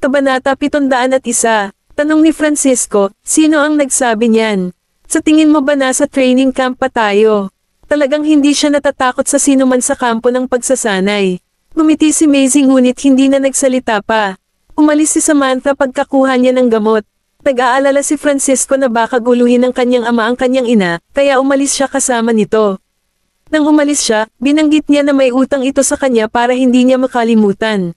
Kabanata 701. Tanong ni Francisco, sino ang nagsabi niyan? Sa tingin mo ba nasa training camp pa tayo? Talagang hindi siya natatakot sa sinuman sa kampo ng pagsasanay. Ngumiti si Maisie ngunit hindi na nagsalita pa. Umalis si Samantha pagkakuha niya ng gamot. Nag-aalala si Francisco na baka guluhin ng kanyang ama ang kanyang ina, kaya umalis siya kasama nito. Nang umalis siya, binanggit niya na may utang ito sa kanya para hindi niya makalimutan.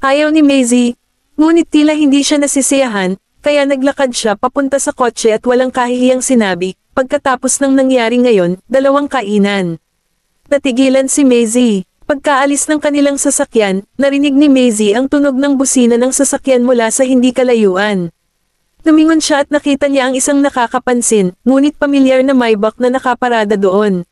Ayaw ni Maisie, ngunit tila hindi siya nasisiyahan, kaya naglakad siya papunta sa kotse at walang kahihiyang sinabi, pagkatapos ng nangyari ngayon, 2 kainan. Natigilan si Maisie. Pagkaalis ng kanilang sasakyan, narinig ni Maisie ang tunog ng busina ng sasakyan mula sa hindi kalayuan. Lumingon siya at nakita niya ang isang nakakapansin, ngunit pamilyar na Maybach na nakaparada doon.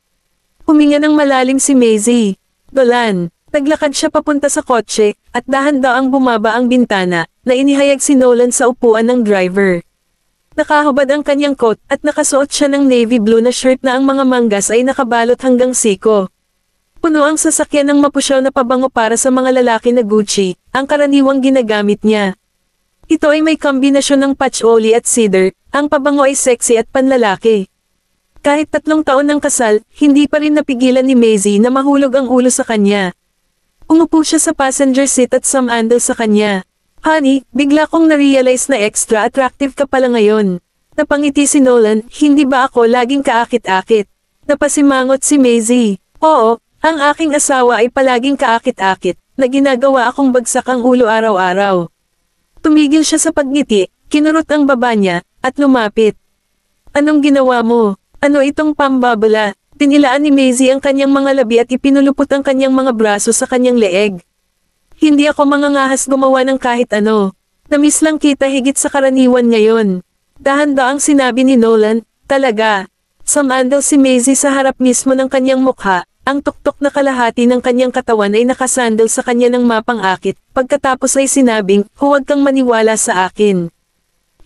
Huminga ng malalim si Maisie. Dolan. Naglakad siya papunta sa kotse, at dahan-daang bumaba ang bintana, na inihayag si Nolan sa upuan ng driver. Nakahubad ang kanyang coat at nakasuot siya ng navy blue na shirt na ang mga manggas ay nakabalot hanggang siko. Puno ang sasakyan ng mapusyaw na pabango para sa mga lalaki na Gucci, ang karaniwang ginagamit niya. Ito ay may kombinasyon ng patchouli at cedar, ang pabango ay sexy at panlalaki. Kahit 3 taon ng kasal, hindi pa rin napigilan ni Maisie na mahulog ang ulo sa kanya. Umupo siya sa passenger seat at sumandal sa kanya. Honey, bigla kong na-realize na extra attractive ka pala ngayon. Napangiti si Nolan, hindi ba ako laging kaakit-akit? Napasimangot si Maisie. Oo, ang aking asawa ay palaging kaakit-akit, na ginagawa akong bagsak ang ulo araw-araw. Tumigil siya sa pagngiti, kinurot ang baba niya, at lumapit. Anong ginawa mo? Ano itong pambabala? Tinilaan ni Maisie ang kanyang mga labi at ipinulupot ang kanyang mga braso sa kanyang leeg. Hindi ako mangangahas gumawa ng kahit ano. Namiss lang kita higit sa karaniwan ngayon. Dahan-daang sinabi ni Nolan, talaga. Sumandal si Maisie sa harap mismo ng kanyang mukha. Ang tuktok na kalahati ng kanyang katawan ay nakasandal sa kanya ng mapang-akit, pagkatapos ay sinabing, huwag kang maniwala sa akin.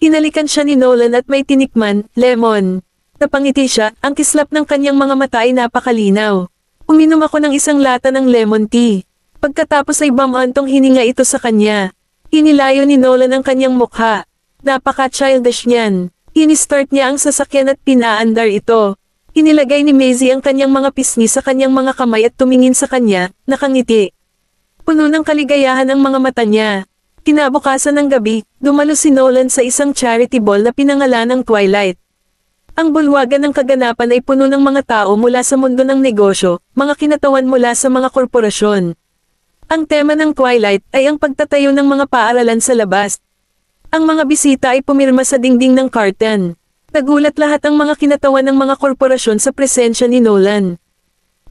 Hinalikan siya ni Nolan at may tinikman, lemon. Napangiti siya, ang kislap ng kanyang mga mata ay napakalinaw. Uminom ako ng isang lata ng lemon tea. Pagkatapos ay bamantong hininga ito sa kanya. Inilayo ni Nolan ang kanyang mukha. Napaka-childish niyan. Ini-start niya ang sasakyan at pinaandar ito. Inilagay ni Maisie ang kanyang mga pisngi sa kanyang mga kamay at tumingin sa kanya, nakangiti. Puno ng kaligayahan ang mga mata niya. Kinabukasan ng gabi, dumalo si Nolan sa isang charity ball na pinangalan ng Twilight. Ang bulwagan ng kaganapan ay puno ng mga tao mula sa mundo ng negosyo, mga kinatawan mula sa mga korporasyon. Ang tema ng Twilight ay ang pagtatayo ng mga paaralan sa labas. Ang mga bisita ay pumirma sa dingding ng curtain. Nagulat lahat ang mga kinatawan ng mga korporasyon sa presensya ni Nolan.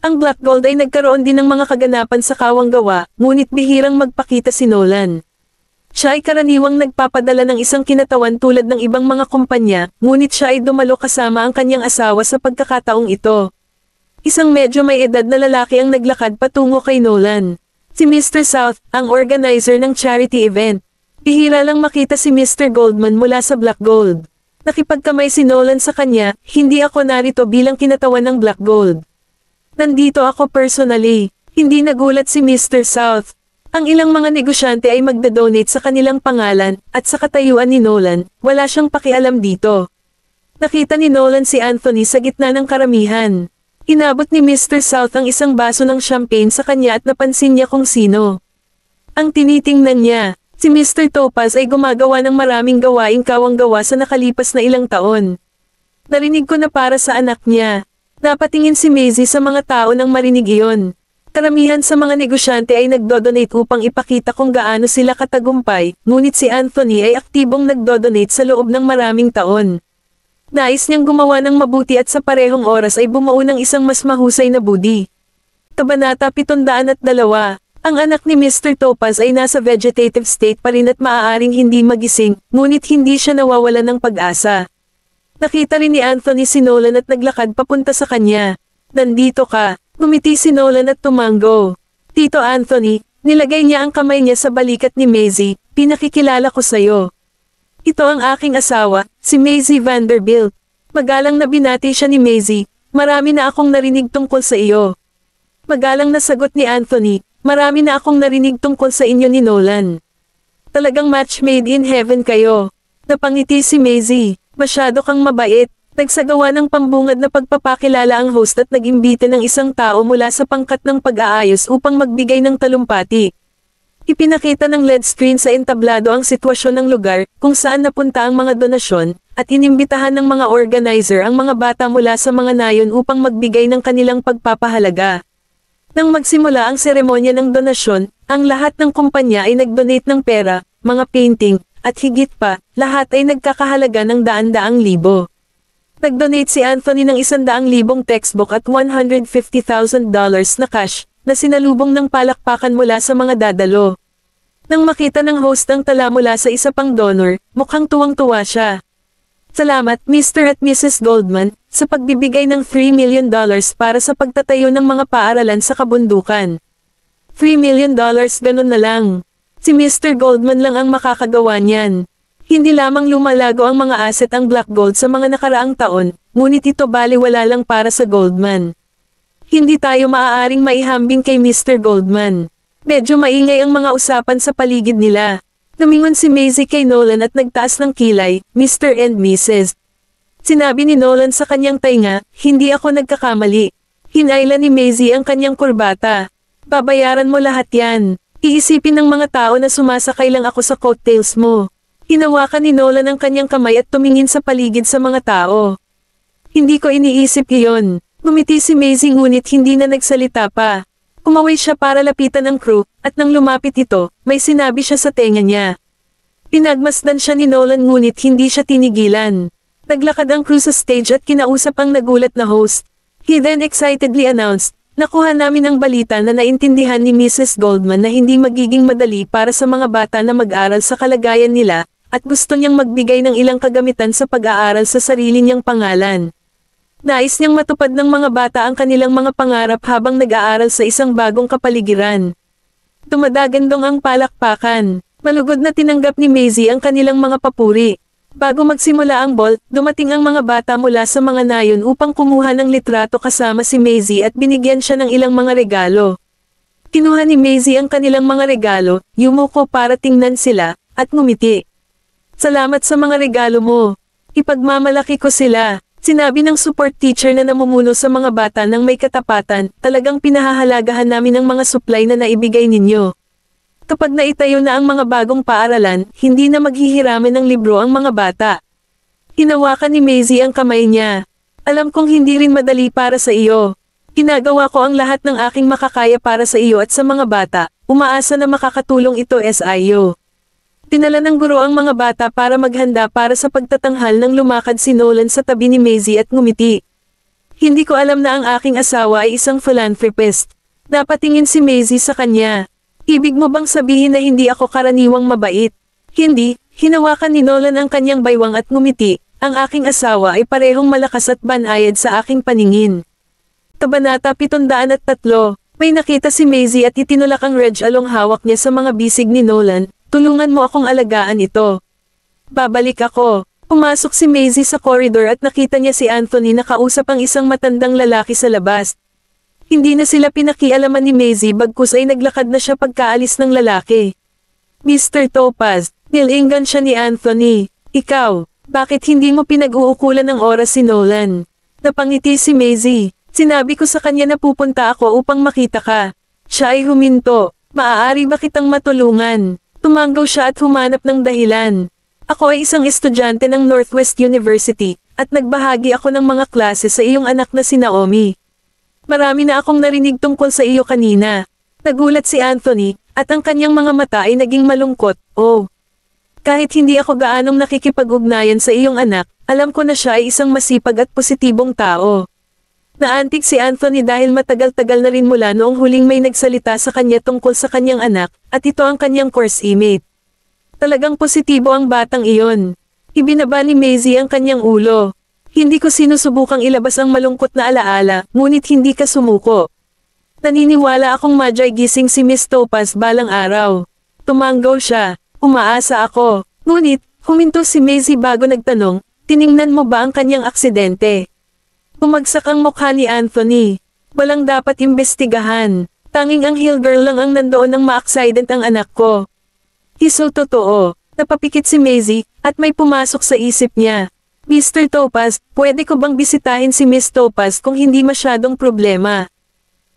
Ang Black Gold ay nagkaroon din ng mga kaganapan sa kawang gawa, ngunit bihirang magpakita si Nolan. Siya ay karaniwang nagpapadala ng isang kinatawan tulad ng ibang mga kumpanya, ngunit siya ay dumalo kasama ang kanyang asawa sa pagkakataong ito. Isang medyo may edad na lalaki ang naglakad patungo kay Nolan. Si Mr. South, ang organizer ng charity event. Bihira lang makita si Mr. Goldman mula sa Black Gold. Nakipagkamay si Nolan sa kanya, hindi ako narito bilang kinatawan ng Black Gold. Nandito ako personally. Hindi nagulat si Mr. South. Ang ilang mga negosyante ay magdadonate sa kanilang pangalan, at sa katayuan ni Nolan, wala siyang pakialam dito. Nakita ni Nolan si Anthony sa gitna ng karamihan. Inabot ni Mr. South ang isang baso ng champagne sa kanya at napansin niya kung sino. Ang tinitingnan niya. Si Mr. Topaz ay gumagawa ng maraming gawaing kawang-gawa sa nakalipas na ilang taon. Narinig ko na para sa anak niya. Napatingin si Maisie sa mga tao nang marinig iyon. Karamihan sa mga negosyante ay nagdodonate upang ipakita kung gaano sila katagumpay, ngunit si Anthony ay aktibong nagdodonate sa loob ng maraming taon. Nais niyang gumawa ng mabuti at sa parehong oras ay bumuo ng isang mas mahusay na budi. Kabanata 702. Ang anak ni Mr. Topaz ay nasa vegetative state pa rin at maaaring hindi magising, ngunit hindi siya nawawalan ng pag-asa. Nakita rin ni Anthony si Nolan at naglakad papunta sa kanya. Nandito ka. Gumiti si Nolan at tumango. Tito Anthony, nilagay niya ang kamay niya sa balikat ni Maisie, pinakikilala ko sayo. Ito ang aking asawa, si Maisie Vanderbilt. Magalang na binati siya ni Maisie, marami na akong narinig tungkol sa iyo. Magalang na sagot ni Anthony, marami na akong narinig tungkol sa inyo ni Nolan. Talagang match made in heaven kayo. Napangiti si Maisie. Masyado kang mabait. Nagsagawa ng pambungad na pagpapakilala ang host at nag-imbita ng isang tao mula sa pangkat ng pag-aayos upang magbigay ng talumpati. Ipinakita ng LED screen sa entablado ang sitwasyon ng lugar, kung saan napunta ang mga donasyon, at inimbitahan ng mga organizer ang mga bata mula sa mga nayon upang magbigay ng kanilang pagpapahalaga. Nang magsimula ang seremonya ng donasyon, ang lahat ng kumpanya ay nag-donate ng pera, mga painting, at higit pa, lahat ay nagkakahalaga ng daan-daang libo. Nag-donate si Anthony ng 100,000 textbook at $150,000 na cash, na sinalubong ng palakpakan mula sa mga dadalo. Nang makita ng host ang tala mula sa isa pang donor, mukhang tuwang-tuwa siya. Salamat Mr. at Mrs. Goldman, sa pagbibigay ng $3 million para sa pagtatayo ng mga paaralan sa kabundukan. $3 million ganun na lang. Si Mr. Goldman lang ang makakagawa niyan. Hindi lamang lumalago ang mga asset ang Black Gold sa mga nakaraang taon, ngunit ito baliwala lang para sa Goldman. Hindi tayo maaaring maihambing kay Mr. Goldman. Medyo maingay ang mga usapan sa paligid nila. Lumingon si Maisie kay Nolan at nagtaas ng kilay, Mr. and Mrs. Sinabi ni Nolan sa kanyang tainga, hindi ako nagkakamali. Hinayla ni Maisie ang kanyang kurbata. Babayaran mo lahat yan. Iisipin ng mga tao na sumasakay lang ako sa coattails mo. Hinawakan ni Nolan ang kanyang kamay at tumingin sa paligid sa mga tao. Hindi ko iniisip iyon. Ngumiti si Maisie ngunit hindi na nagsalita pa. Kumaway siya para lapitan ang crew, at nang lumapit ito, may sinabi siya sa tenga niya. Pinagmasdan siya ni Nolan ngunit hindi siya tinigilan. Naglakad ang crew sa stage at kinausap ang nagulat na host. He then excitedly announced, nakuha namin ang balita na naintindihan ni Mrs. Goldman na hindi magiging madali para sa mga bata na mag-aral sa kalagayan nila, at gusto niyang magbigay ng ilang kagamitan sa pag-aaral sa sarili niyang pangalan. Nais niyang matupad ng mga bata ang kanilang mga pangarap habang nag-aaral sa isang bagong kapaligiran. Dumadagandong ang palakpakan. Malugod na tinanggap ni Maisie ang kanilang mga papuri. Bago magsimula ang ball, dumating ang mga bata mula sa mga nayon upang kumuha ng litrato kasama si Maisie at binigyan siya ng ilang mga regalo. Kinuha ni Maisie ang kanilang mga regalo, yumuko para tingnan sila, at ngumiti. Salamat sa mga regalo mo. Ipagmamalaki ko sila. Sinabi ng support teacher na namumuno sa mga bata ng may katapatan, talagang pinahahalagahan namin ang mga supply na naibigay ninyo. Kapag naitayo na ang mga bagong paaralan, hindi na maghihiraman ng libro ang mga bata. Hinawakan ni Maisie ang kamay niya. Alam kong hindi rin madali para sa iyo. Ginagawa ko ang lahat ng aking makakaya para sa iyo at sa mga bata, umaasa na makakatulong ito SIO. Tinala ng guro ang mga bata para maghanda para sa pagtatanghal nang lumakad si Nolan sa tabi ni Maisie at ngumiti. Hindi ko alam na ang aking asawa ay isang philanthropist. Napatingin si Maisie sa kanya. Ibig mo bang sabihin na hindi ako karaniwang mabait? Hindi, hinawakan ni Nolan ang kanyang baywang at ngumiti. Ang aking asawa ay parehong malakas at banayad sa aking paningin. Kabanata 703. May nakita si Maisie at itinulak ang Reg along hawak niya sa mga bisig ni Nolan. Tulungan mo akong alagaan ito. Babalik ako. Pumasok si Maisie sa koridor at nakita niya si Anthony na kausap ang isang matandang lalaki sa labas. Hindi na sila pinakialaman ni Maisie bagkus ay naglakad na siya pagkaalis ng lalaki. Mr. Topaz, nilingan siya ni Anthony. Ikaw, bakit hindi mo pinag-uukulan ng oras si Nolan? Napangiti si Maisie. Sinabi ko sa kanya na pupunta ako upang makita ka. Siya ay huminto. Maaari ba kitang matulungan? Tumanggaw siya at humanap ng dahilan. Ako ay isang estudyante ng Northwest University, at nagbahagi ako ng mga klase sa iyong anak na si Naomi. Marami na akong narinig tungkol sa iyo kanina. Nagulat si Anthony, at ang kanyang mga mata ay naging malungkot. Oh. Kahit hindi ako gaanong nakikipag-ugnayan sa iyong anak, alam ko na siya ay isang masipag at positibong tao. Naantig si Anthony dahil matagal-tagal na rin mula noong huling may nagsalita sa kanya tungkol sa kanyang anak, at ito ang kanyang course mate. Talagang positibo ang batang iyon. Ibinaba ni Maisie ang kanyang ulo. Hindi ko sinusubukang ilabas ang malungkot na alaala, ngunit hindi ka sumuko. Naniniwala akong madyay gising si Miss Topaz balang araw. Tumanggaw siya. Umaasa ako. Ngunit, huminto si Maisie bago nagtanong, tiningnan mo ba ang kanyang aksidente? Bumagsak ang mukha ni Anthony. Walang dapat imbestigahan. Tanging ang hill girl lang ang nandoon nang ma-accident ang anak ko. Iso totoo. Napapikit si Maisie, at may pumasok sa isip niya. Mr. Topaz, pwede ko bang bisitahin si Miss Topaz kung hindi masyadong problema?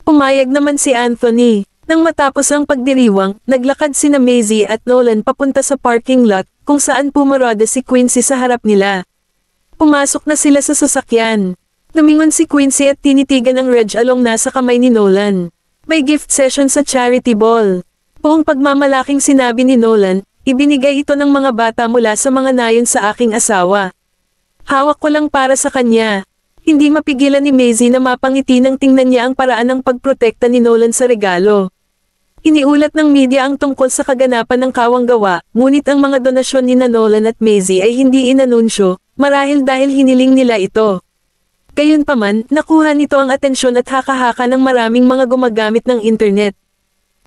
Pumayag naman si Anthony. Nang matapos ang pagdiriwang, naglakad sina Maisie at Nolan papunta sa parking lot, kung saan pumarada si Quincy sa harap nila. Pumasok na sila sa sasakyan. Lumingon si Quincy at tinitigan ang Reg along nasa kamay ni Nolan. May gift session sa charity ball. Buong pagmamalaking sinabi ni Nolan, ibinigay ito ng mga bata mula sa mga nayon sa aking asawa. Hawak ko lang para sa kanya. Hindi mapigilan ni Maisie na mapangiti nang tingnan niya ang paraan ng pagprotekta ni Nolan sa regalo. Iniulat ng media ang tungkol sa kaganapan ng kawang gawa, ngunit ang mga donasyon ni Nolan at Maisie ay hindi inanunsyo, marahil dahil hiniling nila ito. Gayunpaman, nakuha nito ang atensyon at haka-haka ng maraming mga gumagamit ng internet.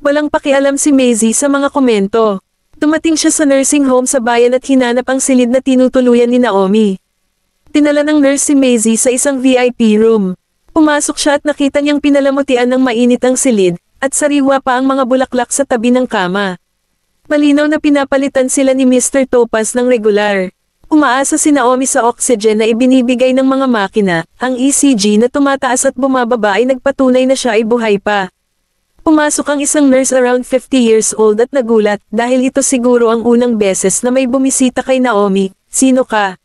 Walang pakialam si Maisie sa mga komento. Dumating siya sa nursing home sa bayan at hinanap ang silid na tinutuluyan ni Naomi. Tinala ng nurse si Maisie sa isang VIP room. Pumasok siya at nakita niyang pinalamutian ng mainit ang silid, at sariwa pa ang mga bulaklak sa tabi ng kama. Malinaw na pinapalitan sila ni Mr. Topaz ng regular. Umaasa si Naomi sa oxygen na ibinibigay ng mga makina, ang ECG na tumataas at bumababa ay nagpatunay na siya ay buhay pa. Pumasok ang isang nurse around 50 years old at nagulat dahil ito siguro ang unang beses na may bumisita kay Naomi. Sino ka?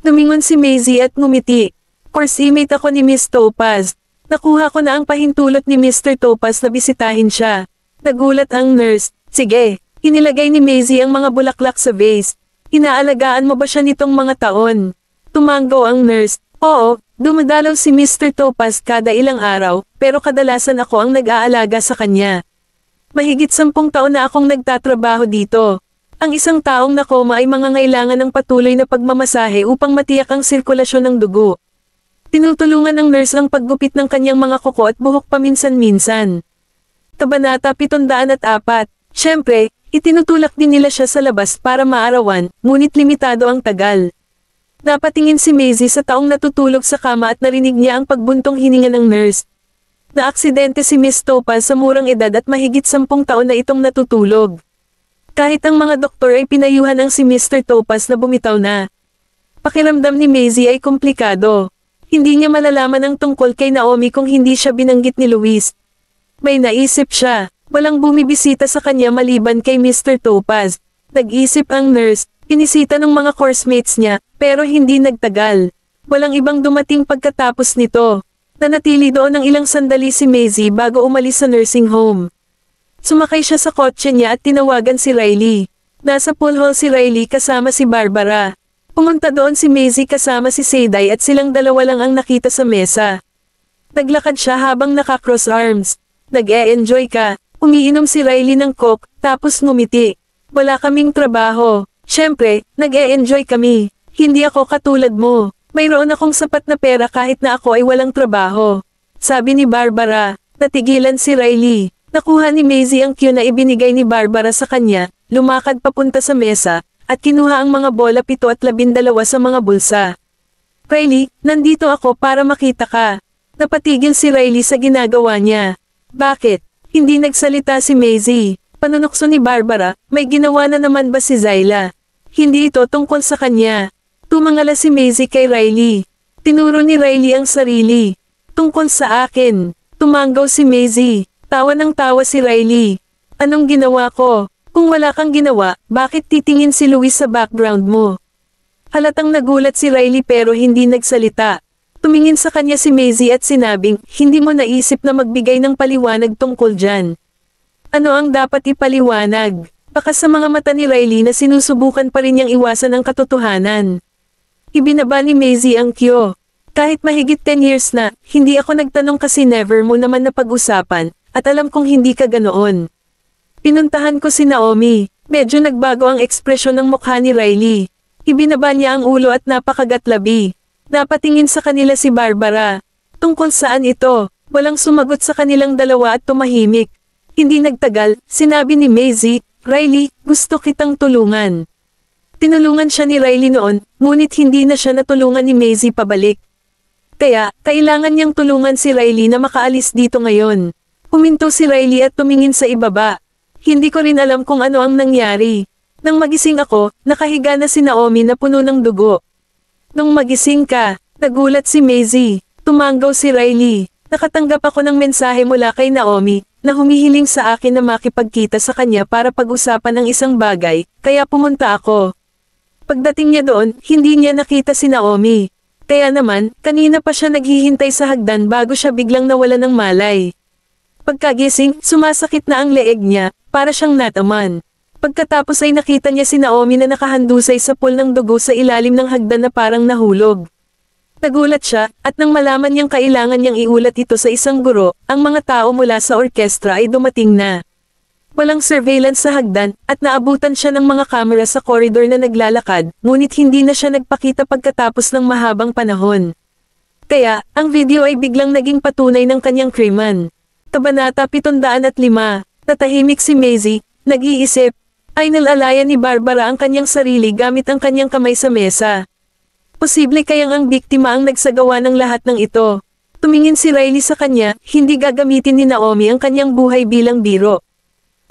Lumingon si Maisie at ngumiti. Course-mate ako ni Miss Topaz. Nakuha ko na ang pahintulot ni Mr. Topaz na bisitahin siya. Nagulat ang nurse. Sige, inilagay ni Maisie ang mga bulaklak sa vase. Inaalagaan mo ba siya nitong mga taon? Tumango ang nurse. Oo, dumadalaw si Mr. Topaz kada ilang araw, pero kadalasan ako ang nag-aalaga sa kanya. Mahigit 10 taon na akong nagtatrabaho dito. Ang isang taong nakoma ay mangangailangan ng patuloy na pagmamasahe upang matiyak ang sirkulasyon ng dugo. Tinutulungan ng nurse ang paggupit ng kanyang mga kuko at buhok paminsan-minsan. Kabanata 704. Siyempre, itinutulak din nila siya sa labas para maarawan, ngunit limitado ang tagal. Napatingin si Maisie sa taong natutulog sa kama at narinig niya ang pagbuntong hininga ng nurse. Naaksidente si Miss Topaz sa murang edad at mahigit 10 taon na itong natutulog. Kahit ang mga doktor ay pinayuhan ang si Mr. Topaz na bumitaw na. Pakiramdam ni Maisie ay komplikado. Hindi niya malalaman ang tungkol kay Naomi kung hindi siya binanggit ni Luis. May naisip siya, walang bumibisita sa kanya maliban kay Mr. Topaz. Nag-isip ang nurse, pinisita ng mga coursemates niya, pero hindi nagtagal. Walang ibang dumating pagkatapos nito. Nanatili doon ng ilang sandali si Maisie bago umalis sa nursing home. Sumakay siya sa kotse niya at tinawagan si Riley. Nasa pool hall si Riley kasama si Barbara. Pumunta doon si Maisie kasama si Sadie at silang dalawa lang ang nakita sa mesa. Naglakad siya habang naka-cross arms. Nag-e-enjoy ka. Umiinom si Riley ng coke, tapos ngumiti. Wala kaming trabaho. Siyempre, nag-e-enjoy kami. Hindi ako katulad mo. Mayroon akong sapat na pera kahit na ako ay walang trabaho. Sabi ni Barbara. Natigilan si Riley. Nakuha ni Maisie ang cue na ibinigay ni Barbara sa kanya, lumakad papunta sa mesa, at kinuha ang mga bola 7 at 12 sa mga bulsa. Riley, nandito ako para makita ka. Napatigil si Riley sa ginagawa niya. Bakit? Hindi nagsalita si Maisie. Panunokso ni Barbara, may ginawa na naman ba si Zyla? Hindi ito tungkol sa kanya. Tumangala si Maisie kay Riley. Tinuro ni Riley ang sarili. Tungkol sa akin. Tumanggaw si Maisie. Tawa ng tawa si Riley. Anong ginawa ko? Kung wala kang ginawa, bakit titingin si Luis sa background mo? Halatang nagulat si Riley pero hindi nagsalita. Tumingin sa kanya si Maisie at sinabing, hindi mo naisip na magbigay ng paliwanag tungkol dyan. Ano ang dapat ipaliwanag? Baka sa mga mata ni Riley na sinusubukan pa rin niyang iwasan ang katotohanan. Ibinaba ni Maisie ang cue. Kahit mahigit 10 years na, hindi ako nagtanong kasi never mo naman napag-usapan, at alam kong hindi ka ganoon. Pinuntahan ko si Naomi. Medyo nagbago ang ekspresyon ng mukha ni Riley. Ibinaba niya ang ulo at napakagatlabi. Napatingin sa kanila si Barbara. Tungkol saan ito? Walang sumagot sa kanilang dalawa at tumahimik. Hindi nagtagal, sinabi ni Maisie, Riley, gusto kitang tulungan. Tinulungan siya ni Riley noon, ngunit hindi na siya natulungan ni Maisie pabalik. Kaya, kailangan niyang tulungan si Riley na makaalis dito ngayon. Huminto si Riley at tumingin sa ibaba. Hindi ko rin alam kung ano ang nangyari. Nang magising ako, nakahiga na si Naomi na puno ng dugo. Nung magising ka, nagulat si Maisie. Tumanggaw si Riley. Nakatanggap ako ng mensahe mula kay Naomi, na humihiling sa akin na makipagkita sa kanya para pag-usapan ng isang bagay, kaya pumunta ako. Pagdating niya doon, hindi niya nakita si Naomi. Kaya naman, kanina pa siya naghihintay sa hagdan bago siya biglang nawala ng malay. Pagkagising, sumasakit na ang leeg niya, para siyang nataman. Pagkatapos ay nakita niya si Naomi na nakahandusay sa pool ng dugo sa ilalim ng hagdan na parang nahulog. Nagulat siya, at nang malaman niyang kailangan niyang iulat ito sa isang guro, ang mga tao mula sa orkestra ay dumating na. Walang surveillance sa hagdan, at naabutan siya ng mga kamera sa koridor na naglalakad, ngunit hindi na siya nagpakita pagkatapos ng mahabang panahon. Kaya, ang video ay biglang naging patunay ng kanyang krimen. Kabanata 705, natahimik si Maisie, nag-iisip, ay nalalayan ni Barbara ang kanyang sarili gamit ang kanyang kamay sa mesa. Posible kayang ang biktima ang nagsagawa ng lahat ng ito. Tumingin si Riley sa kanya, hindi gagamitin ni Naomi ang kanyang buhay bilang biro.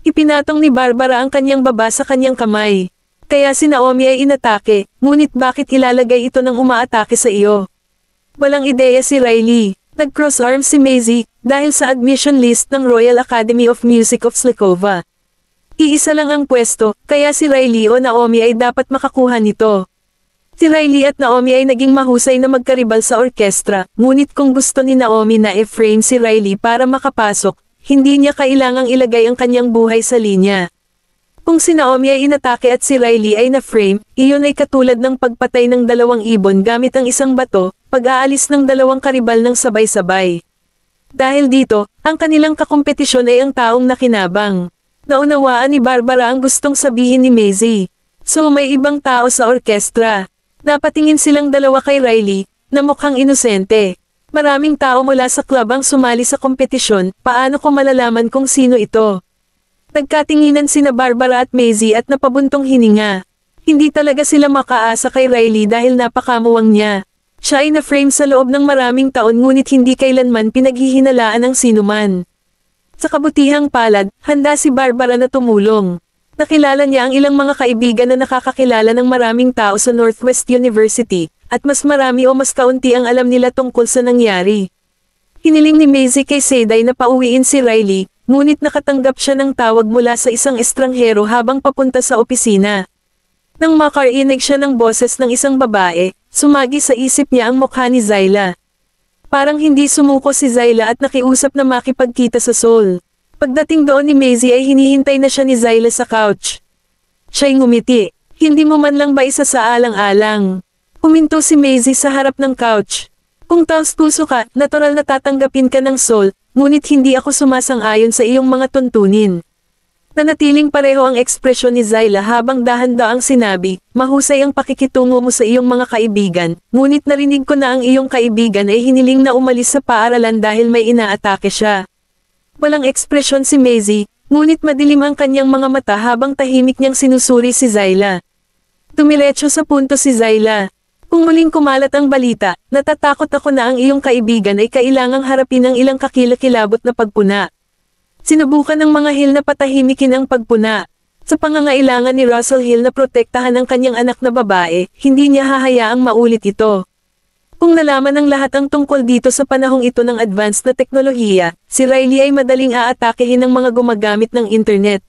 Ipinatong ni Barbara ang kanyang baba sa kanyang kamay. Kaya si Naomi ay inatake, ngunit bakit ilalagay ito ng umaatake sa iyo? Walang ideya si Riley. Nag-cross arms si Maisie, dahil sa admission list ng Royal Academy of Music of Slakova. Iisa lang ang pwesto, kaya si Riley o Naomi ay dapat makakuha nito. Si Riley at Naomi ay naging mahusay na magkaribal sa orkestra, ngunit kung gusto ni Naomi na i-frame si Riley para makapasok, hindi niya kailangang ilagay ang kanyang buhay sa linya. Kung si Naomi ay inatake at si Riley ay na-frame, iyon ay katulad ng pagpatay ng dalawang ibon gamit ang isang bato, pag-aalis ng dalawang karibal ng sabay-sabay. Dahil dito, ang kanilang kakompetisyon ay ang taong nakinabang. Naunawaan ni Barbara ang gustong sabihin ni Maisie. So may ibang tao sa orkestra. Napatingin silang dalawa kay Riley, na mukhang inosente. Maraming tao mula sa club ang sumali sa kompetisyon, paano ko malalaman kung sino ito? Nagkatinginan sina Barbara at Maisie at napabuntong hininga. Hindi talaga sila makaasa kay Riley dahil napakamuwang niya. Siya ay na-frame sa loob ng maraming taon ngunit hindi kailanman pinaghihinalaan ng sinuman. Sa kabutihang palad, handa si Barbara na tumulong. Nakilala niya ang ilang mga kaibigan na nakakakilala ng maraming tao sa Northwest University, at mas marami o mas kaunti ang alam nila tungkol sa nangyari. Hiniling ni Maisie kay Seyday na pauwiin si Riley, ngunit nakatanggap siya ng tawag mula sa isang estranghero habang papunta sa opisina. Nang makarinig siya ng boses ng isang babae, sumagi sa isip niya ang mukha ni Zyla. Parang hindi sumuko si Zyla at nakiusap na makipagkita sa Seoul. Pagdating doon ni Maisie ay hinihintay na siya ni Zyla sa couch. Siya'y ngumiti. Hindi mo man lang ba isa sa alang-alang? Huminto si Maisie sa harap ng couch. Kung taos-puso ka, natural na tatanggapin ka ng Seoul, ngunit hindi ako sumasang-ayon sa iyong mga tuntunin. Nanatiling pareho ang ekspresyon ni Zyla habang dahan-daang sinabi, mahusay ang pakikitungo mo sa iyong mga kaibigan, ngunit narinig ko na ang iyong kaibigan ay hiniling na umalis sa paaralan dahil may inaatake siya. Walang ekspresyon si Maisie, ngunit madilim ang kanyang mga mata habang tahimik niyang sinusuri si Zyla. Dumiretso sa punto si Zyla. Kung muling kumalat ang balita, natatakot ako na ang iyong kaibigan ay kailangang harapin ng ilang kakilakilabot na pagpuna. Sinubukan ng mga Hill na patahimikin ang pagpuna. Sa pangangailangan ni Russell Hill na protektahan ang kanyang anak na babae, hindi niya hahayaang maulit ito. Kung nalaman ng lahat ang tungkol dito sa panahong ito ng advanced na teknolohiya, si Riley ay madaling aatakehin ng mga gumagamit ng internet.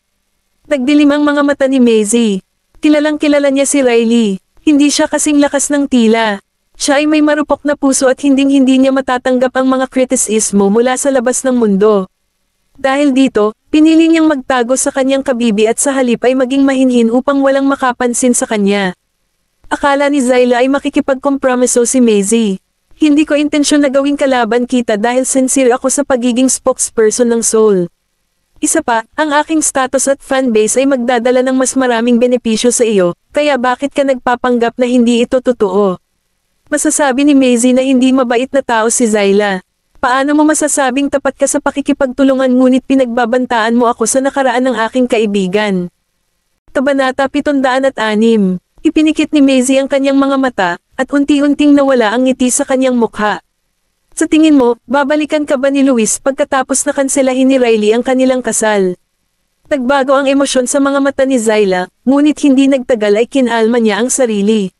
Nagdilim ang mga mata ni Maisie. Kilalang kilala niya si Riley. Hindi siya kasing lakas ng tila. Siya ay may marupok na puso at hinding-hindi niya matatanggap ang mga kritisismo mula sa labas ng mundo. Dahil dito, pinili niyang magtago sa kanyang kabibi at sa halip ay maging mahinhin upang walang makapansin sa kanya. Akala ni Zyla ay makikipagkompromiso si Maisie. Hindi ko intensyon na gawing kalaban kita dahil sincere ako sa pagiging spokesperson ng Seoul. Isa pa, ang aking status at fanbase ay magdadala ng mas maraming benepisyo sa iyo, kaya bakit ka nagpapanggap na hindi ito totoo? Masasabi ni Maisie na hindi mabait na tao si Zyla. Paano mo masasabing tapat ka sa pakikipagtulungan ngunit pinagbabantaan mo ako sa nakaraan ng aking kaibigan? Kabanata 706. Ipinikit ni Maisie ang kanyang mga mata, at unti-unting nawala ang ngiti sa kanyang mukha. Sa tingin mo, babalikan ka ba ni Luis pagkatapos na kanselahin ni Riley ang kanilang kasal? Nagbago ang emosyon sa mga mata ni Zyla, ngunit hindi nagtagal ay kinalma niya ang sarili.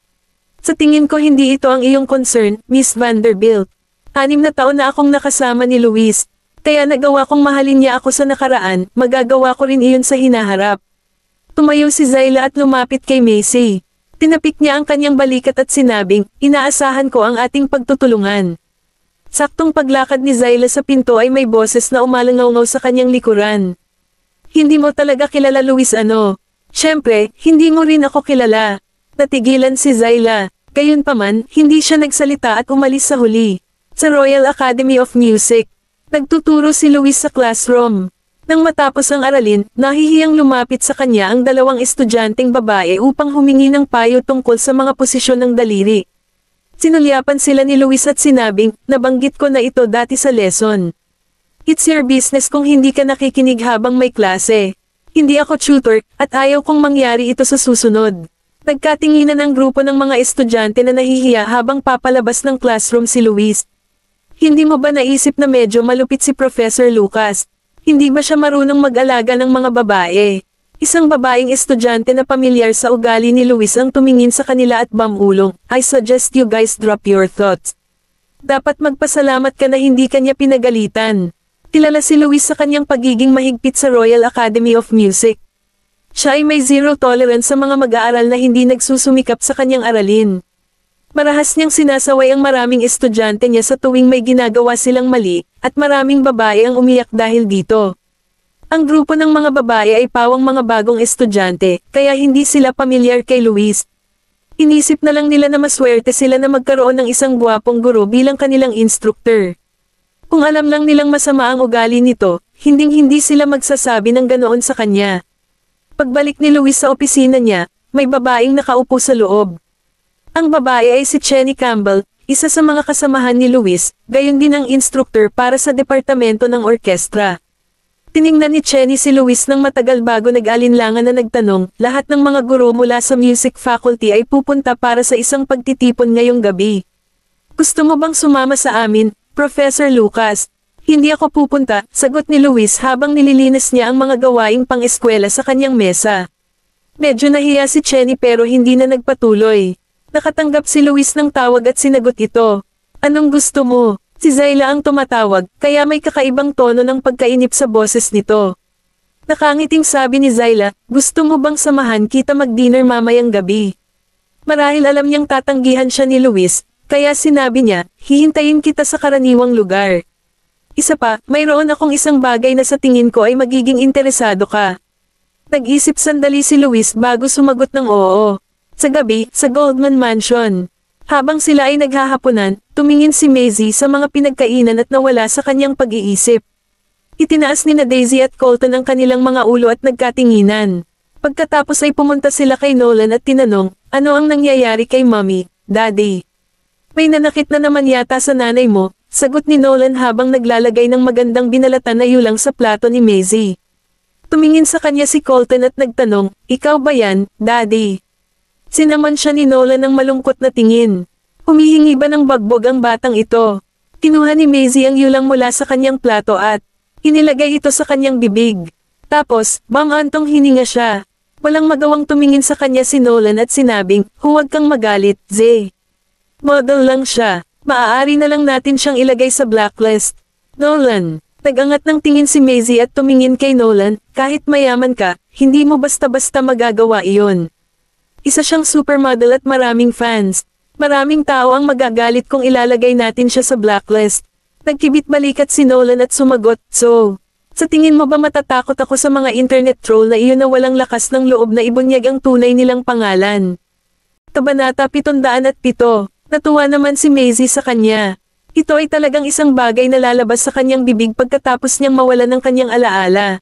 Sa tingin ko hindi ito ang iyong concern, Miss Vanderbilt. 6 na taon na akong nakasama ni Luis, kaya nagawa kong mahalin niya ako sa nakaraan, magagawa ko rin iyon sa hinaharap. Tumayo si Zyla at lumapit kay Macy. Tinapik niya ang kanyang balikat at sinabing, inaasahan ko ang ating pagtutulungan. Saktong paglakad ni Zyla sa pinto ay may boses na umalangaw sa kanyang likuran. Hindi mo talaga kilala Luis ano? Siyempre, hindi mo rin ako kilala. Natigilan si Zyla. Gayunpaman, hindi siya nagsalita at umalis sa huli. Sa Royal Academy of Music, nagtuturo si Luis sa classroom. Nang matapos ang aralin, nahihiyang lumapit sa kanya ang 2 estudyanteng babae upang humingi ng payo tungkol sa mga posisyon ng daliri. Sinulyapan sila ni Luis at sinabing, nabanggit ko na ito dati sa lesson. It's your business kung hindi ka nakikinig habang may klase. Hindi ako tutor, at ayaw kong mangyari ito sa susunod. Nagkatinginan ang grupo ng mga estudyante na nahihiya habang papalabas ng classroom si Luis. Hindi mo ba naisip na medyo malupit si Professor Lucas? Hindi ba siya marunong mag-alaga ng mga babae? Isang babaeng estudyante na pamilyar sa ugali ni Luis ang tumingin sa kanila at bamulong, I suggest you guys drop your thoughts. Dapat magpasalamat ka na hindi kanya pinagalitan. Kilala si Luis sa kanyang pagiging mahigpit sa Royal Academy of Music. Siya ay may zero tolerance sa mga mag-aaral na hindi nagsusumikap sa kanyang aralin. Marahas niyang sinasaway ang maraming estudyante niya sa tuwing may ginagawa silang mali, at maraming babae ang umiyak dahil dito. Ang grupo ng mga babae ay pawang mga bagong estudyante, kaya hindi sila pamilyar kay Luis. Inisip na lang nila na maswerte sila na magkaroon ng isang guwapong guro bilang kanilang instructor. Kung alam lang nilang masama ang ugali nito, hinding-hindi sila magsasabi ng ganoon sa kanya. Pagbalik ni Luis sa opisina niya, may babaeng nakaupo sa loob. Ang babae ay si Chenny Campbell, isa sa mga kasamahan ni Luis, gayon din ang instructor para sa departamento ng orkestra. Tiningnan ni Chenny si Luis ng matagal bago nag-alinlangan na nagtanong, lahat ng mga guro mula sa music faculty ay pupunta para sa isang pagtitipon ngayong gabi. Gusto mo bang sumama sa amin, Professor Lucas? Hindi ako pupunta, sagot ni Luis habang nililinis niya ang mga gawaing pang-eskwela sa kanyang mesa. Medyo nahiya si Chenny pero hindi na nagpatuloy. Nakatanggap si Luis ng tawag at sinagot ito. Anong gusto mo? Si Zyla ang tumatawag, kaya may kakaibang tono ng pagkainip sa boses nito. Nakangiting sabi ni Zyla, gusto mo bang samahan kita mag-dinner mamayang gabi? Marahil alam niyang tatanggihan siya ni Luis, kaya sinabi niya, hihintayin kita sa karaniwang lugar. Isa pa, mayroon akong isang bagay na sa tingin ko ay magiging interesado ka. Nag-isip sandali si Luis bago sumagot ng oo. Sa gabi, sa Goldman Mansion. Habang sila ay naghahaponan, tumingin si Maisie sa mga pinagkainan at nawala sa kanyang pag-iisip. Itinaas ni na Daisy at Colton ang kanilang mga ulo at nagkatinginan. Pagkatapos ay pumunta sila kay Nolan at tinanong, ano ang nangyayari kay Mommy, Daddy? May nanakit na naman yata sa nanay mo, sagot ni Nolan habang naglalagay ng magandang binalatan na yulang sa plato ni Maisie. Tumingin sa kanya si Colton at nagtanong, ikaw ba yan, Daddy? Sinaman siya ni Nolan ng malungkot na tingin. Humihingi ba ng bagbog ang batang ito? Kinuha ni Maisie ang yulang mula sa kanyang plato at inilagay ito sa kanyang bibig. Tapos, bang-antong hininga siya. Walang magawang tumingin sa kanya si Nolan at sinabing, huwag kang magalit, Zay. Model lang siya. Maaari na lang natin siyang ilagay sa blacklist. Nolan. Nag-angat ng tingin si Maisie at tumingin kay Nolan, kahit mayaman ka, hindi mo basta-basta magagawa iyon. Isa siyang supermodel at maraming fans. Maraming tao ang magagalit kung ilalagay natin siya sa blacklist. Nagkibit balikat si Nolan at sumagot, so, sa tingin mo ba matatakot ako sa mga internet troll na iyon na walang lakas ng loob na ibunyag ang tunay nilang pangalan? Kabanata 707. Natuwa naman si Maisie sa kanya. Ito ay talagang isang bagay na lalabas sa kanyang bibig pagkatapos niyang mawala ng kanyang alaala.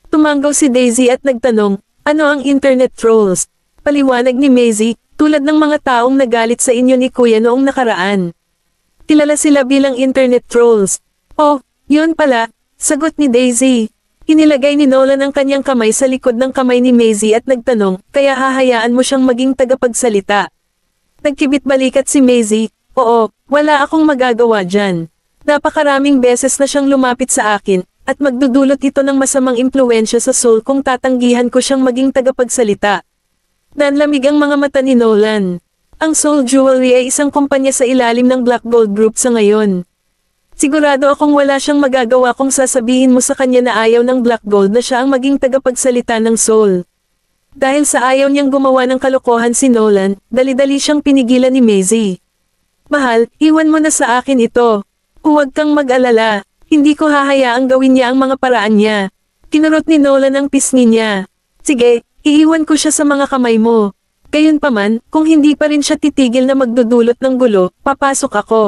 Tumanggaw si Daisy at nagtanong, ano ang internet trolls? Paliwanag ni Maisie, tulad ng mga taong nagalit sa inyo ni Kuya noong nakaraan. Kilala sila bilang internet trolls. Oh, yun pala, sagot ni Daisy. Inilagay ni Nolan ang kanyang kamay sa likod ng kamay ni Maisie at nagtanong, kaya hahayaan mo siyang maging tagapagsalita. Nagkibit balikat si Maisie, oo, wala akong magagawa dyan. Napakaraming beses na siyang lumapit sa akin, at magdudulot ito ng masamang impluensya sa Soul kung tatanggihan ko siyang maging tagapagsalita. Nanlamig ang mga mata ni Nolan. Ang Soul Jewelry ay isang kumpanya sa ilalim ng Black Gold Group sa ngayon. Sigurado akong wala siyang magagawa kung sasabihin mo sa kanya na ayaw ng Black Gold na siya ang maging tagapagsalita ng Soul. Dahil sa ayaw niyang gumawa ng kalokohan si Nolan, dali-dali siyang pinigilan ni Maisie. Mahal, iwan mo na sa akin ito. Huwag kang mag-alala. Hindi ko hahayaang gawin niya ang mga paraan niya. Kinurot ni Nolan ang pisngi niya. Sige, iiwan ko siya sa mga kamay mo. Gayunpaman, kung hindi pa rin siya titigil na magdudulot ng gulo, papasok ako.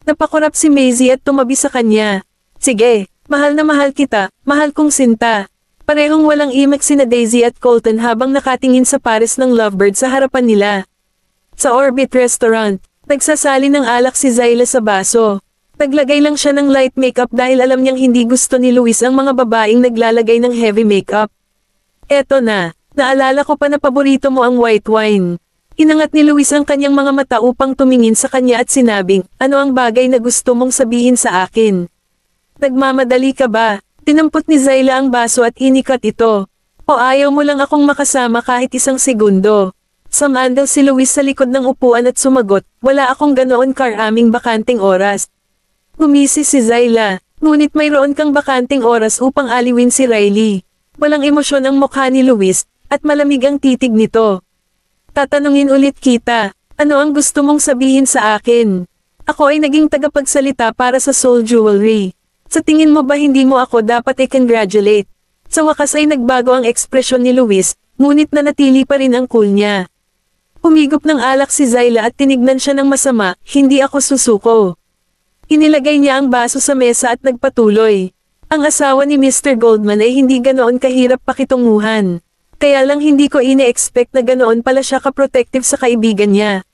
Napakurap si Maisie at tumabi sa kanya. Sige, mahal na mahal kita, mahal kong sinta. Parehong walang imak sina Daisy at Colton habang nakatingin sa pares ng lovebird sa harapan nila. Sa Orbit Restaurant, nagsasali ng alak si Zyla sa baso. Naglagay lang siya ng light makeup dahil alam niyang hindi gusto ni Luis ang mga babaeng naglalagay ng heavy makeup. Eto na, naalala ko pa na paborito mo ang white wine. Inangat ni Luis ang kanyang mga mata upang tumingin sa kanya at sinabing, ano ang bagay na gusto mong sabihin sa akin? Nagmamadali ka ba? Tinampot ni Zyla ang baso at inikat ito. O ayaw mo lang akong makasama kahit isang segundo. Sumandal si Luis sa likod ng upuan at sumagot, wala akong ganoon karaming bakanting oras. Gumisi si Zyla, ngunit mayroon kang bakanting oras upang aliwin si Riley. Walang emosyon ang mukha ni Luis, at malamig ang titig nito. Tatanungin ulit kita, ano ang gusto mong sabihin sa akin? Ako ay naging tagapagsalita para sa Soul Jewelry. Sa tingin mo ba hindi mo ako dapat i-congratulate? Sa wakas ay nagbago ang ekspresyon ni Luis, ngunit nanatili pa rin ang cool niya. Humigop ng alak si Zyla at tinignan siya ng masama, hindi ako susuko. Inilagay niya ang baso sa mesa at nagpatuloy. Ang asawa ni Mr. Goldman ay hindi ganoon kahirap pakitunguhan. Kaya lang hindi ko ine-expect na ganoon pala siya ka-protective sa kaibigan niya.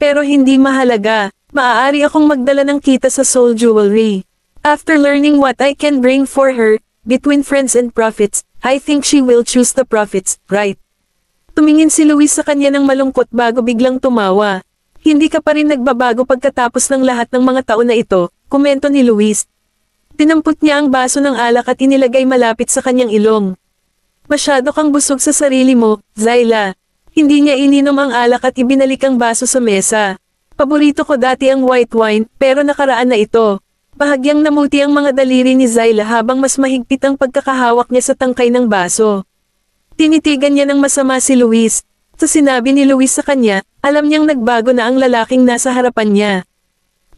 Pero hindi mahalaga, maaari akong magdala ng kita sa Soul Jewelry. After learning what I can bring for her, between friends and profits, I think she will choose the profits, right? Tumingin si Luis sa kanya ng malungkot bago biglang tumawa. Hindi ka pa rin nagbabago pagkatapos ng lahat ng mga taon na ito, komento ni Luis. Tinampot niya ang baso ng alak at inilagay malapit sa kanyang ilong. Masyado kang busog sa sarili mo, Zyla. Hindi niya ininom ang alak at ibinalik ang baso sa mesa. Paborito ko dati ang white wine, pero nakaraan na ito. Bahagyang namuti ang mga daliri ni Zyla habang mas mahigpit ang pagkakahawak niya sa tangkay ng baso. Tinitigan niya ng masama si Luis. Sa sinabi ni Luis sa kanya, alam niyang nagbago na ang lalaking nasa harapan niya.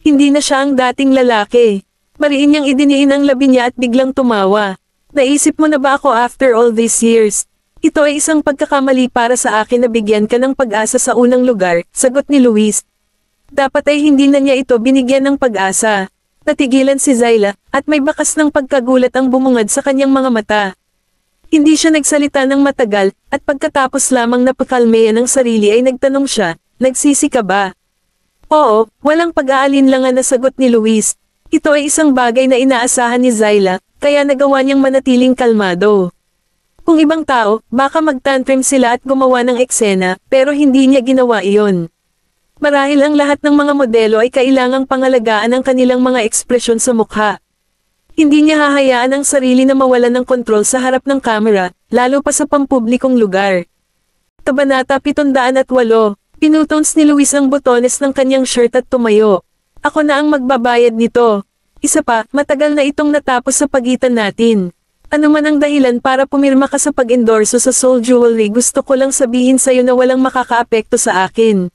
Hindi na siya ang dating lalaki. Mariin niyang idiniin ang labi niya at biglang tumawa. Naisip mo na ba ako after all these years? Ito ay isang pagkakamali para sa akin na bigyan ka ng pag-asa sa unang lugar, sagot ni Luis. Dapat ay hindi na niya ito binigyan ng pag-asa. Natigilan si Zyla, at may bakas ng pagkagulat ang bumungad sa kanyang mga mata. Hindi siya nagsalita ng matagal, at pagkatapos lamang napakalmeyan ng sarili ay nagtanong siya, nagsisi ka ba? Oo, walang pag-aalinlangan na sagot ni Luis. Ito ay isang bagay na inaasahan ni Zyla, kaya nagawa niyang manatiling kalmado. Kung ibang tao, baka magtantrum sila at gumawa ng eksena, pero hindi niya ginawa iyon. Marahil ang lahat ng mga modelo ay kailangang pangalagaan ang kanilang mga ekspresyon sa mukha. Hindi niya hahayaan ang sarili na mawalan ng kontrol sa harap ng kamera, lalo pa sa pampublikong lugar. Kabanata 708, pinutons ni Luis ang botones ng kanyang shirt at tumayo. Ako na ang magbabayad nito. Isa pa, matagal na itong natapos sa pagitan natin. Ano man ang dahilan para pumirma ka sa pag-endorso sa Soul Jewelry, gusto ko lang sabihin sa'yo na walang makakaapekto sa akin.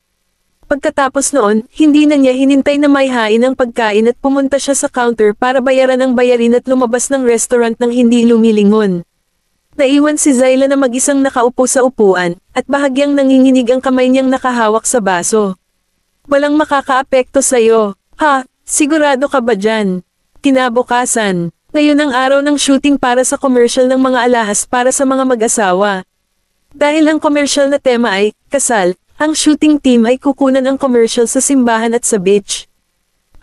Pagkatapos noon, hindi na niya hinintay na may hain ang pagkain at pumunta siya sa counter para bayaran ang bayarin at lumabas ng restaurant nang hindi lumilingon. Naiwan si Zyla na mag-isang nakaupo sa upuan, at bahagyang nanginginig ang kamay niyang nakahawak sa baso. Walang makakaapekto sa'yo. Ha, sigurado ka ba dyan? Kinabukasan. Ngayon ang araw ng shooting para sa commercial ng mga alahas para sa mga mag-asawa. Dahil ang commercial na tema ay, kasal, ang shooting team ay kukunan ang commercial sa simbahan at sa beach.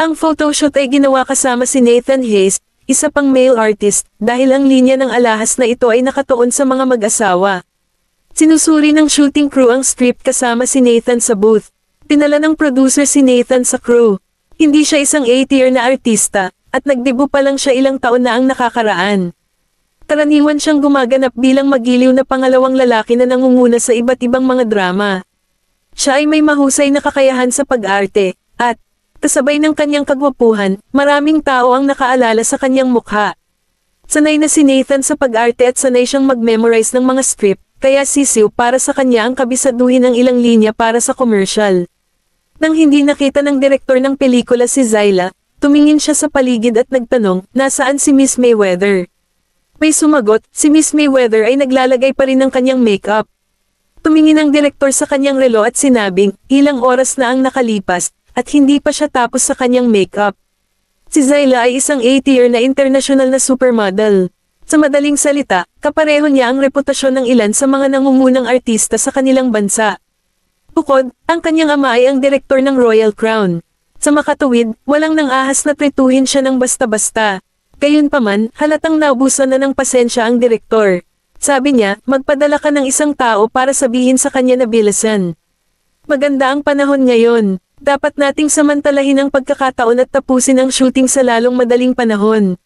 Ang photoshoot ay ginawa kasama si Nathan Hayes, isa pang male artist, dahil ang linya ng alahas na ito ay nakatuon sa mga mag-asawa. Sinusuri ng shooting crew ang script kasama si Nathan sa booth. Pinala ng producer si Nathan sa crew. Hindi siya isang A-tier na artista, at nagdebu pa lang siya ilang taon na ang nakakaraan. Karaniwan siyang gumaganap bilang magiliw na pangalawang lalaki na nangunguna sa iba't ibang mga drama. Siya ay may mahusay na kakayahan sa pag-arte, at, kasabay ng kanyang kagwapuhan, maraming tao ang nakaalala sa kanyang mukha. Sanay na si Nathan sa pag-arte at sanay siyang mag-memorize ng mga script, kaya sisiw para sa kanya ang kabisaduhin ng ilang linya para sa commercial. Nang hindi nakita ng direktor ng pelikula si Zyla, tumingin siya sa paligid at nagtanong, nasaan si Miss Mayweather? May sumagot, si Miss Mayweather ay naglalagay pa rin ng kanyang makeup. Tumingin ang direktor sa kanyang relo at sinabing, ilang oras na ang nakalipas, at hindi pa siya tapos sa kanyang makeup. Si Zyla ay isang 8-year na international na supermodel. Sa madaling salita, kapareho niya ang reputasyon ng ilan sa mga nangungunang artista sa kanilang bansa. Bukod, ang kanyang ama ay ang direktor ng Royal Crown. Sa makatuwid, walang nang-ahas na trituhin siya ng basta-basta. Gayunpaman, halatang naubusan na ng pasensya ang direktor. Sabi niya, magpadala ka ng isang tao para sabihin sa kanya na bilisan. Maganda ang panahon ngayon. Dapat nating samantalahin ang pagkakataon at tapusin ang shooting sa lalong madaling panahon.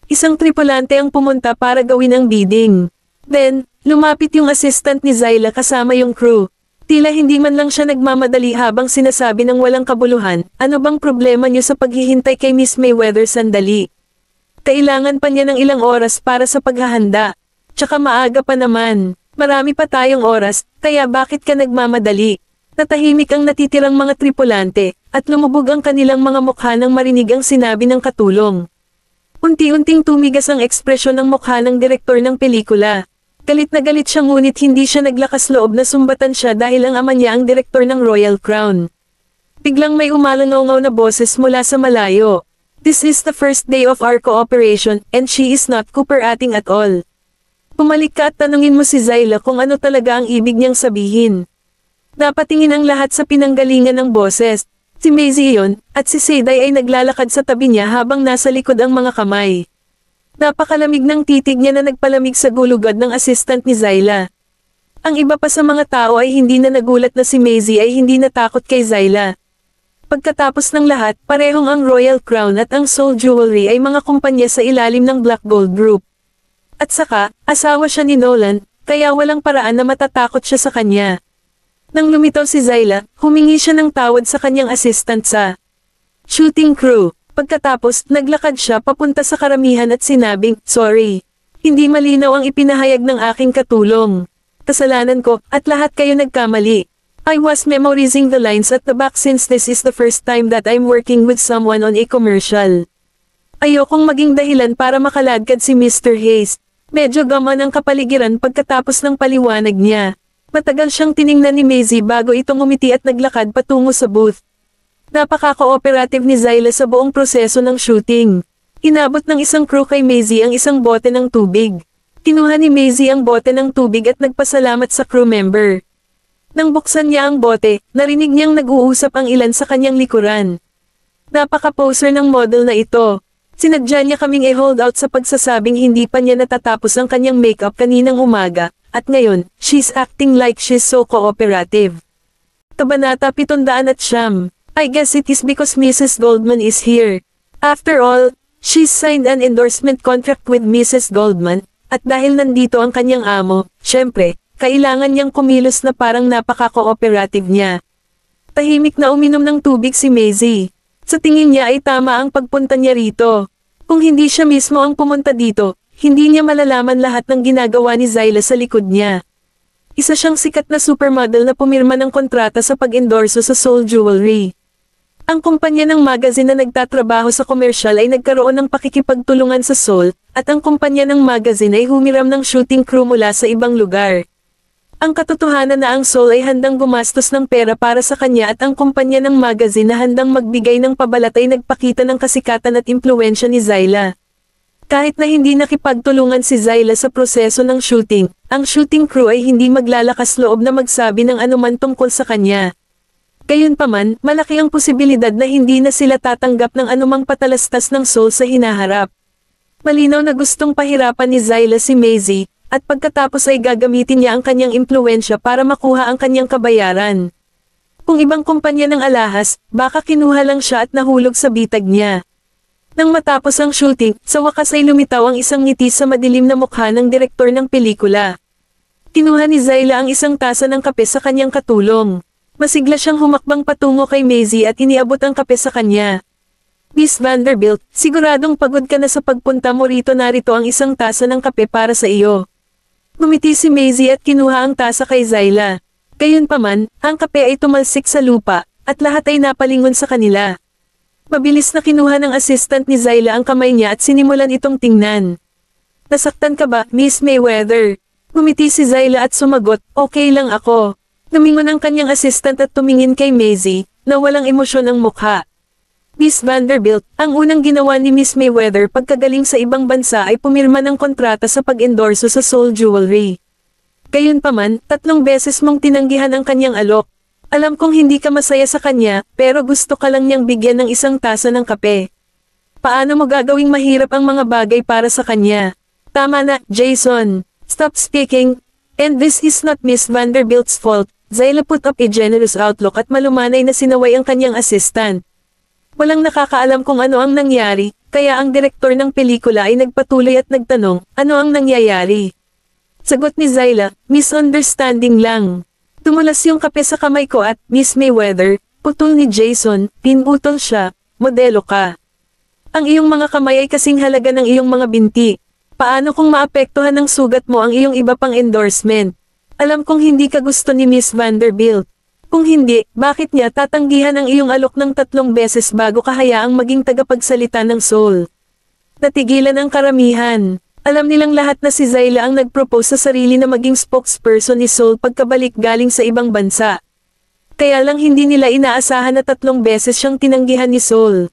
Isang tripulante ang pumunta para gawin ang bidding. Then, lumapit yung assistant ni Zyla kasama yung crew. Tila hindi man lang siya nagmamadali habang sinasabi ng walang kabuluhan, ano bang problema niyo sa paghihintay kay Miss Mayweather sandali? Kailangan pa niya ng ilang oras para sa paghahanda. Tsaka maaga pa naman. Marami pa tayong oras, kaya bakit ka nagmamadali? Natahimik ang natitirang mga tripulante, at lumubog ang kanilang mga mukha nang marinig ang sinabi ng katulong. Unti-unting tumigas ang ekspresyon ng mukha ng direktor ng pelikula. Galit na galit siya ngunit hindi siya naglakas loob na sumbatan siya dahil ang ama niya ang direktor ng Royal Crown. Biglang may umalangaw na boses mula sa malayo. This is the first day of our cooperation, and she is not cooperating at all. Pumalik ka at tanungin mo si Zyla kung ano talaga ang ibig niyang sabihin. Napatingin ang lahat sa pinanggalingan ng boses. Si Maisie iyon, at si Seyday ay naglalakad sa tabi niya habang nasa likod ang mga kamay. Napakalamig ng titig niya na nagpalamig sa gulugad ng assistant ni Zyla. Ang iba pa sa mga tao ay hindi na nagulat na si Maisie ay hindi natakot kay Zyla. Pagkatapos ng lahat, parehong ang Royal Crown at ang Soul Jewelry ay mga kumpanya sa ilalim ng Black Gold Group. At saka, asawa siya ni Nolan, kaya walang paraan na matatakot siya sa kanya. Nang lumitaw si Zyla, humingi siya ng tawad sa kanyang assistant sa shooting crew. Pagkatapos, naglakad siya papunta sa karamihan at sinabing, sorry. Hindi malinaw ang ipinahayag ng aking katulong. Kasalanan ko, at lahat kayo nagkamali. I was memorizing the lines at the back since this is the first time that I'm working with someone on a commercial. Ayokong maging dahilan para makaladkad si Mr. Hayes. Medyo gaman ang kapaligiran pagkatapos ng paliwanag niya. Matagal siyang tiningnan ni Maisie bago itong umiti at naglakad patungo sa booth. Napaka-cooperative ni Zyla sa buong proseso ng shooting. Inabot ng isang crew kay Maisie ang isang bote ng tubig. Kinuha ni Maisie ang bote ng tubig at nagpasalamat sa crew member. Nang buksan niya ang bote, narinig niyang nag-uusap ang ilan sa kanyang likuran. Napaka-poser ng model na ito. Sinadya niya kaming i-hold out sa pagsasabing hindi pa niya natatapos ang kanyang makeup kaninang umaga, at ngayon, she's acting like she's so cooperative. Kabanata 709. I guess it is because Mrs. Goldman is here. After all, she's signed an endorsement contract with Mrs. Goldman, at dahil nandito ang kanyang amo, syempre, kailangan niyang kumilos na parang napaka-cooperative niya. Tahimik na uminom ng tubig si Maisie. Sa tingin niya ay tama ang pagpunta niya rito. Kung hindi siya mismo ang pumunta dito, hindi niya malalaman lahat ng ginagawa ni Zyla sa likod niya. Isa siyang sikat na supermodel na pumirma ng kontrata sa pag-endorso sa Soul Jewelry. Ang kumpanya ng magazine na nagtatrabaho sa komersyal ay nagkaroon ng pakikipagtulungan sa Soul, at ang kumpanya ng magazine ay humiram ng shooting crew mula sa ibang lugar. Ang katotohanan na ang Soul ay handang gumastos ng pera para sa kanya at ang kumpanya ng magazine na handang magbigay ng pabalat ay nagpakita ng kasikatan at impluwensya ni Zyla. Kahit na hindi nakipagtulungan si Zyla sa proseso ng shooting, ang shooting crew ay hindi maglalakas loob na magsabi ng anuman tungkol sa kanya. Gayunpaman, malaki ang posibilidad na hindi na sila tatanggap ng anumang patalastas ng Soul sa hinaharap. Malinaw na gustong pahirapan ni Zyla si Maisie, at pagkatapos ay gagamitin niya ang kanyang impluwensya para makuha ang kanyang kabayaran. Kung ibang kumpanya ng alahas, baka kinuha lang siya at nahulog sa bitag niya. Nang matapos ang shooting, sa wakas ay lumitaw ang isang ngiti sa madilim na mukha ng direktor ng pelikula. Kinuha ni Zyla ang isang tasa ng kape sa kanyang katulong. Masigla siyang humakbang patungo kay Maisie at iniabot ang kape sa kanya. Miss Vanderbilt, siguradong pagod ka na sa pagpunta mo rito, narito ang isang tasa ng kape para sa iyo. Ngumiti si Maisie at kinuha ang tasa kay Zyla. Gayunpaman, ang kape ay tumalsik sa lupa, at lahat ay napalingon sa kanila. Mabilis na kinuha ng assistant ni Zyla ang kamay niya at sinimulan itong tingnan. Nasaktan ka ba, Miss Mayweather? Ngumiti si Zyla at sumagot, okay lang ako. Lumingon ang kanyang assistant at tumingin kay Maisie, na walang emosyon ang mukha. Miss Vanderbilt, ang unang ginawa ni Miss Mayweather pagkagaling sa ibang bansa ay pumirma ng kontrata sa pag-endorso sa Soul Jewelry. Gayunpaman, 3 beses mong tinanggihan ang kanyang alok. Alam kong hindi ka masaya sa kanya, pero gusto ka lang niyang bigyan ng isang tasa ng kape. Paano mo gagawing mahirap ang mga bagay para sa kanya? Tama na, Jason. Stop speaking. And this is not Miss Vanderbilt's fault. Zyla put up a generous outlook at malumanay na sinaway ang kanyang assistant. Walang nakakaalam kung ano ang nangyari, kaya ang direktor ng pelikula ay nagpatuloy at nagtanong, ano ang nangyayari? Sagot ni Zyla, misunderstanding lang. Tumulas yung kape sa kamay ko at, Miss Mayweather, putol ni Jason, pinutol siya, modelo ka. Ang iyong mga kamay ay kasing halaga ng iyong mga binti. Paano kung maapektuhan ng sugat mo ang iyong iba pang endorsement? Alam kong hindi ka gusto ni Miss Vanderbilt. Kung hindi, bakit niya tatanggihan ang iyong alok ng 3 beses bago kahayaang maging tagapagsalita ng Soul? Natigilan ang karamihan. Alam nilang lahat na si Zyla ang nag-propose sa sarili na maging spokesperson ni Soul pagkabalik galing sa ibang bansa. Kaya lang hindi nila inaasahan na 3 beses siyang tinanggihan ni Soul.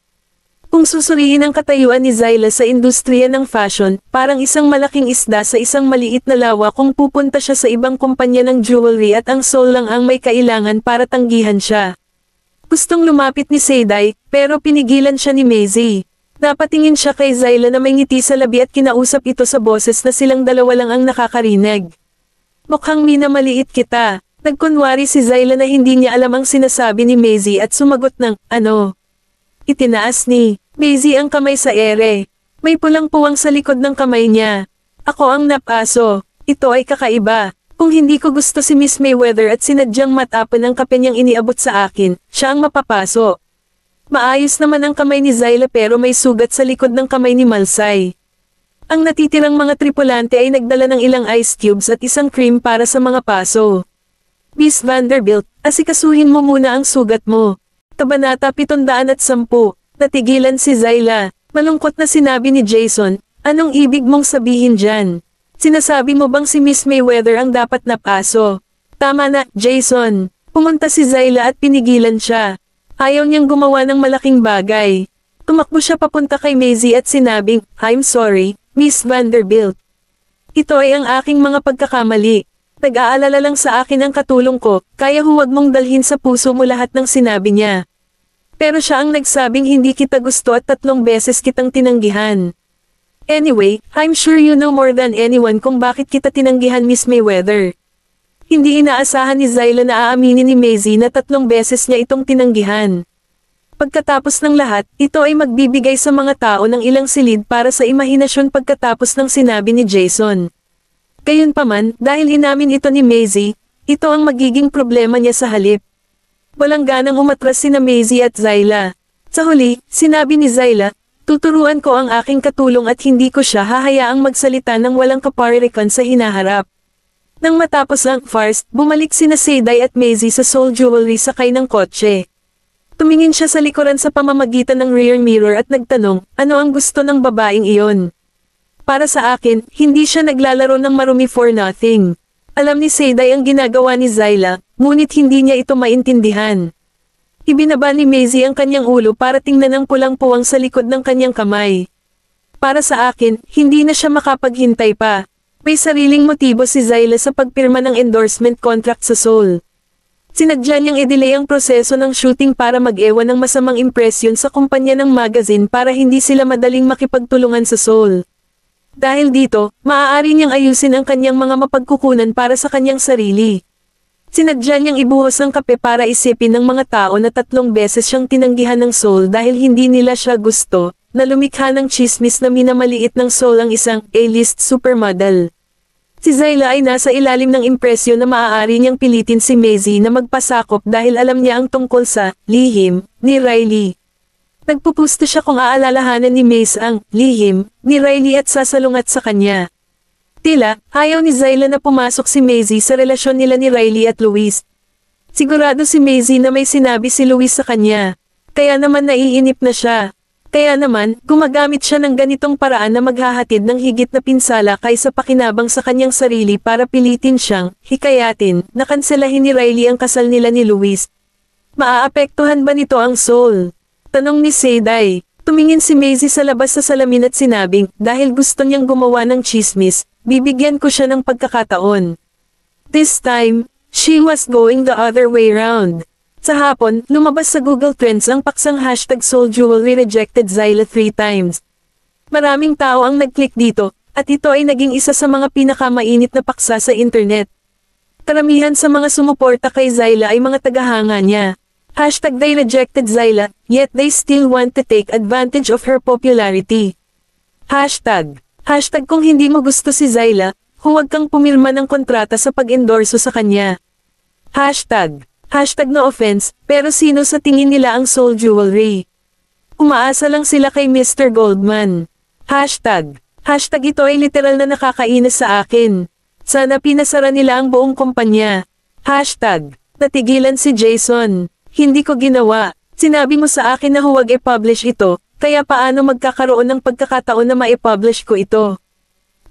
Kung susuriin ang katayuan ni Zyla sa industriya ng fashion, parang isang malaking isda sa isang maliit na lawa kung pupunta siya sa ibang kumpanya ng jewelry at ang Soul lang ang may kailangan para tanggihan siya. Gustong lumapit ni Seyday, pero pinigilan siya ni Maisie. Napatingin siya kay Zyla na may ngiti sa labi at kinausap ito sa boses na silang dalawa lang ang nakakarinig. Mukhang minamaliit kita. Nagkunwari si Zyla na hindi niya alam ang sinasabi ni Maisie at sumagot ng, ano? Itinaas ni Maisie ang kamay sa ere. May pulang puwang sa likod ng kamay niya. Ako ang napaso. Ito ay kakaiba. Kung hindi ko gusto si Miss Mayweather at sinadyang matapon ang kape niyang iniabot sa akin, siya ang mapapaso. Maayos naman ang kamay ni Zyla pero may sugat sa likod ng kamay ni Malsay. Ang natitirang mga tripulante ay nagdala ng ilang ice cubes at isang cream para sa mga paso. Miss Vanderbilt, asikasuhin mo muna ang sugat mo. Kabanata 710, natigilan si Zyla. Malungkot na sinabi ni Jason, anong ibig mong sabihin dyan? Sinasabi mo bang si Miss Mayweather ang dapat na paso? Tama na, Jason. Pumunta si Zyla at pinigilan siya. Ayaw niyang gumawa ng malaking bagay. Tumakbo siya papunta kay Maisie at sinabing, I'm sorry, Miss Vanderbilt. Ito ay ang aking mga pagkakamali. Nag-aalala lang sa akin ang katulong ko, kaya huwag mong dalhin sa puso mo lahat ng sinabi niya. Pero siya ang nagsabing hindi kita gusto at 3 beses kitang tinanggihan. Anyway, I'm sure you know more than anyone kung bakit kita tinanggihan, Miss Mayweather. Hindi inaasahan ni Zyla na aaminin ni Maisie na 3 beses niya itong tinanggihan. Pagkatapos ng lahat, ito ay magbibigay sa mga tao ng ilang silid para sa imahinasyon pagkatapos ng sinabi ni Jason. Gayunpaman, dahil inamin ito ni Maisie, ito ang magiging problema niya sa halip. Walang ganang umatras sina Maisie at Zyla. Sa huli, sinabi ni Zyla, tuturuan ko ang aking katulong at hindi ko siya hahayaang magsalita ng walang kaparirikan sa hinaharap. Nang matapos ang farce, bumalik sina Seyday at Maisie sa Soul Jewelry sakay ng kotse. Tumingin siya sa likuran sa pamamagitan ng rear mirror at nagtanong, ano ang gusto ng babaeng iyon? Para sa akin, hindi siya naglalaro ng marumi for nothing. Alam ni Seyday ang ginagawa ni Zyla, ngunit hindi niya ito maintindihan. Ibinaba ni Maisie ang kanyang ulo para tingnan ang pulang puwang sa likod ng kanyang kamay. Para sa akin, hindi na siya makapaghintay pa. May sariling motibo si Zyla sa pagpirma ng endorsement contract sa Soul. Sinadya niyang i-delay ang proseso ng shooting para mag-ewan ng masamang impresyon sa kumpanya ng magazine para hindi sila madaling makipagtulungan sa Soul. Dahil dito, maaari niyang ayusin ang kanyang mga mapagkukunan para sa kanyang sarili. Sinadya niyang ibuhos ang kape para isipin ng mga tao na 3 beses siyang tinanggihan ng Soul dahil hindi nila siya gusto, na lumikha ng chismis na minamaliit ng Soul ang isang A-list supermodel. Si Zyla ay nasa ilalim ng impresyon na maaari niyang pilitin si Maisie na magpasakop dahil alam niya ang tungkol sa lihim ni Riley. Nagpupusto siya kung aalalahanan ni Maze ang lihim ni Riley at sasalungat sa kanya. Tila, ayaw ni Zyla na pumasok si Maisie sa relasyon nila ni Riley at Luis. Sigurado si Maisie na may sinabi si Luis sa kanya. Kaya naman naiinip na siya. Kaya naman, gumagamit siya ng ganitong paraan na maghahatid ng higit na pinsala kaysa pakinabang sa kanyang sarili para pilitin siyang hikayatin na kanselahin ni Riley ang kasal nila ni Luis. Maaapektuhan ba nito ang Soul? Tanong ni Seyday. Tumingin si Maisie sa labas sa salamin at sinabing, dahil gusto niyang gumawa ng chismis, bibigyan ko siya ng pagkakataon. This time, she was going the other way round. Sa hapon, lumabas sa Google Trends ang paksang hashtag Soul Jewelry rejected Zyla 3 times. Maraming tao ang nag-click dito, at ito ay naging isa sa mga pinakamainit na paksa sa internet. Karamihan sa mga sumuporta kay Zyla ay mga tagahanga niya. Hashtag they rejected Zyla, yet they still want to take advantage of her popularity. Hashtag kung hindi mo gusto si Zyla, huwag kang pumirma ng kontrata sa pag-endorso sa kanya. Hashtag no offense, pero sino sa tingin nila ang Soul Jewelry? Umaasa lang sila kay Mr. Goldman. Hashtag ito ay literal na nakakainis sa akin. Sana pinasara nila ang buong kumpanya. Hashtag natigilan si Jason. Hindi ko ginawa. Sinabi mo sa akin na huwag i-publish ito, kaya paano magkakaroon ng pagkakataon na ma-i-publish ko ito?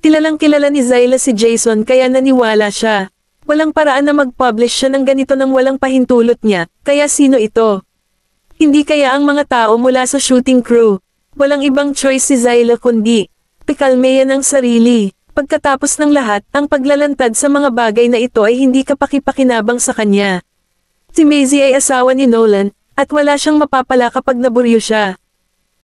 Kilalang kilala ni Zyla si Jason kaya naniwala siya. Walang paraan na mag-publish siya ng ganito nang walang pahintulot niya, kaya sino ito? Hindi kaya ang mga tao mula sa shooting crew. Walang ibang choice si Zyla kundi pikalmeya ng sarili. Pagkatapos ng lahat, ang paglalantad sa mga bagay na ito ay hindi kapakipakinabang sa kanya. Si Maisie ay asawa ni Nolan, at wala siyang mapapala kapag naburyo siya.